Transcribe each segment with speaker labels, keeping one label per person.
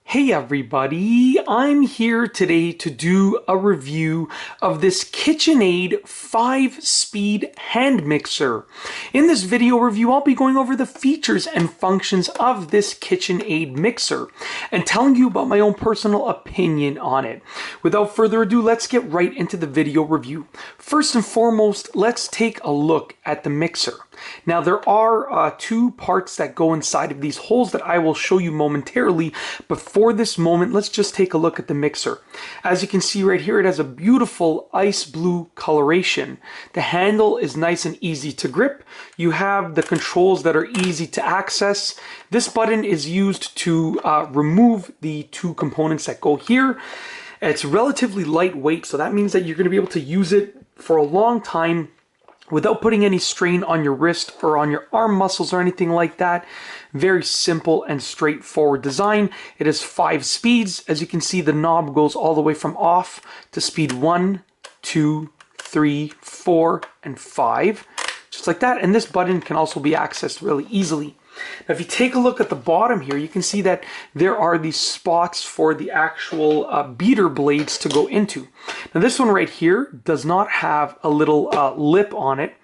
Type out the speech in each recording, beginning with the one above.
Speaker 1: Hey everybody, I'm here today to do a review of this KitchenAid 5-speed hand mixer. In this video review, I'll be going over the features and functions of this KitchenAid mixer and telling you about my own personal opinion on it. Without further ado, let's get right into the video review. First and foremost, let's take a look at the mixer. Now there are two parts that go inside of these holes that I will show you momentarily, but for this moment let's just take a look at the mixer. As you can see right here, it has a beautiful ice blue coloration. The handle is nice and easy to grip. You have the controls that are easy to access. This button is used to remove the two components that go here. It's relatively lightweight, so that means that you're going to be able to use it for a long time without putting any strain on your wrist or on your arm muscles or anything like that. Very simple and straightforward design. It has 5 speeds. As you can see, the knob goes all the way from off to speed 1, 2, 3, 4, and 5. Just like that. And this button can also be accessed really easily. Now, if you take a look at the bottom here, you can see that there are these spots for the actual beater blades to go into. Now, this one right here does not have a little lip on it,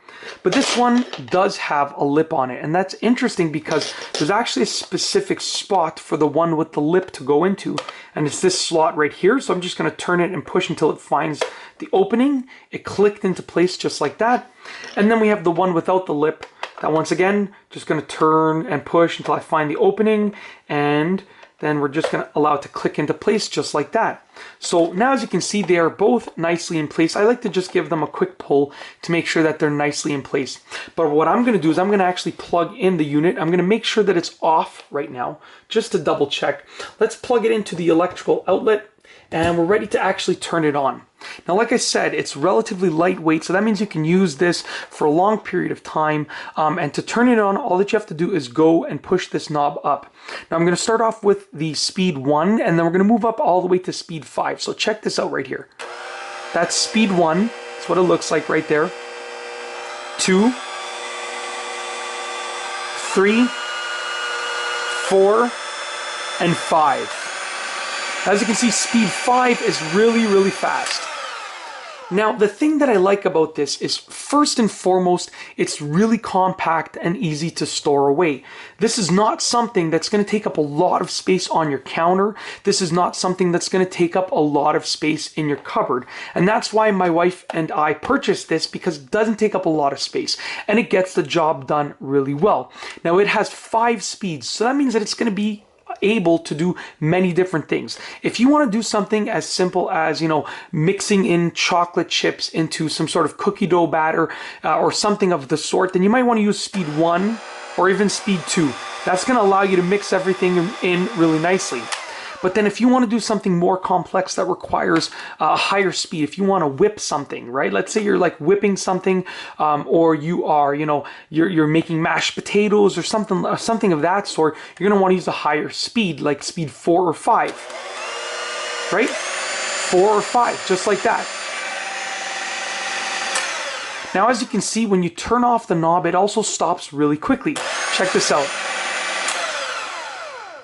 Speaker 1: but this one does have a lip on it. And that's interesting because there's actually a specific spot for the one with the lip to go into. And it's this slot right here. So I'm just going to turn it and push until it finds the opening. It clicked into place just like that. And then we have the one without the lip. That once again, just going to turn and push until I find the opening, and then we're just going to allow it to click into place just like that. So now as you can see, they are both nicely in place. I like to just give them a quick pull to make sure that they're nicely in place. But what I'm going to do is I'm going to actually plug in the unit. I'm going to make sure that it's off right now, just to double check. Let's plug it into the electrical outlet, and we're ready to actually turn it on. Now, like I said, it's relatively lightweight, so that means you can use this for a long period of time. And to turn it on, all that you have to do is go and push this knob up. Now, I'm going to start off with the speed 1, and then we're going to move up all the way to speed 5. So check this out right here. That's speed 1. That's what it looks like right there. 2, 3, 4, and 5. As you can see, speed 5 is really fast. Now, the thing that I like about this is, first and foremost, it's really compact and easy to store away. This is not something that's going to take up a lot of space on your counter. This is not something that's going to take up a lot of space in your cupboard. And that's why my wife and I purchased this, because it doesn't take up a lot of space and it gets the job done really well. Now, it has 5 speeds, so that means that it's going to be able to do many different things. If you want to do something as simple as, mixing in chocolate chips into some sort of cookie dough batter or something of the sort, then you might want to use speed 1 or even speed 2. That's going to allow you to mix everything in really nicely. But then if you want to do something more complex that requires a higher speed, if you want to whip something, right? Let's say you're like whipping something, or you are, you're making mashed potatoes or something of that sort, you're going to want to use a higher speed, like speed 4 or 5, right? 4 or 5, just like that. Now, as you can see, when you turn off the knob, it also stops really quickly. Check this out.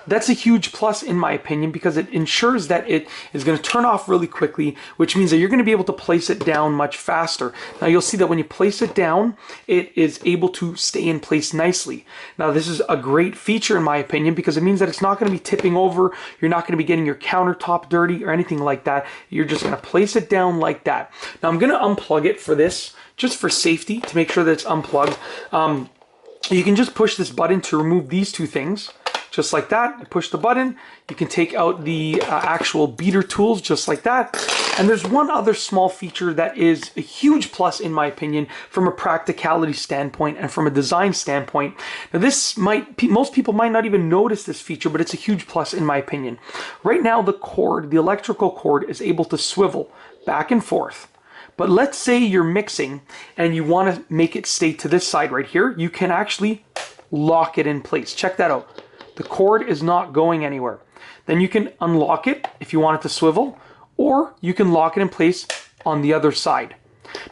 Speaker 1: That's a huge plus in my opinion, because it ensures that it is going to turn off really quickly, which means that you're going to be able to place it down much faster. Now, you'll see that when you place it down, it is able to stay in place nicely. Now, this is a great feature in my opinion, because it means that it's not going to be tipping over. You're not going to be getting your countertop dirty or anything like that. You're just going to place it down like that. Now, I'm going to unplug it for this, just for safety, to make sure that it's unplugged. You can just push this button to remove these two things. Just like that. You push the button, you can take out the actual beater tools just like that. And there's one other small feature that is a huge plus in my opinion from a practicality standpoint and from a design standpoint. Now, most people might not even notice this feature, but it's a huge plus in my opinion. Right now, the electrical cord is able to swivel back and forth. But let's say you're mixing and you want to make it stay to this side right here. You can actually lock it in place. Check that out. The cord is not going anywhere. Then you can unlock it if you want it to swivel, or you can lock it in place on the other side.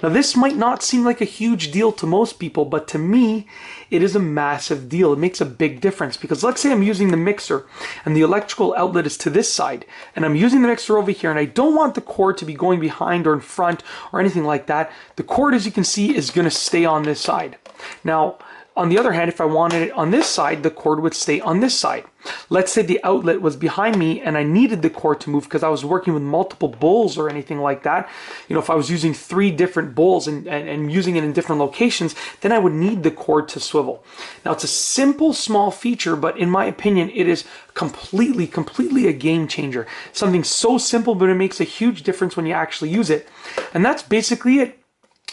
Speaker 1: Now this might not seem like a huge deal to most people, but to me, it is a massive deal. It makes a big difference because let's say I'm using the mixer and the electrical outlet is to this side and I'm using the mixer over here and I don't want the cord to be going behind or in front or anything like that. The cord, as you can see, is going to stay on this side. Now, on the other hand, if I wanted it on this side, the cord would stay on this side. Let's say the outlet was behind me and I needed the cord to move because I was working with multiple bowls or anything like that. You know, if I was using 3 different bowls and using it in different locations, then I would need the cord to swivel. Now, it's a simple, small feature, but in my opinion, it is completely a game changer. Something so simple, but it makes a huge difference when you actually use it. And that's basically it.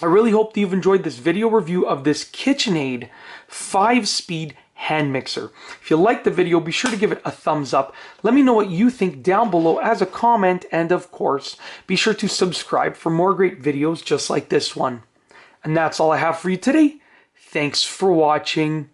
Speaker 1: I really hope that you've enjoyed this video review of this KitchenAid 5-speed hand mixer. If you liked the video, be sure to give it a thumbs up. Let me know what you think down below as a comment, and of course, be sure to subscribe for more great videos just like this one. And that's all I have for you today. Thanks for watching.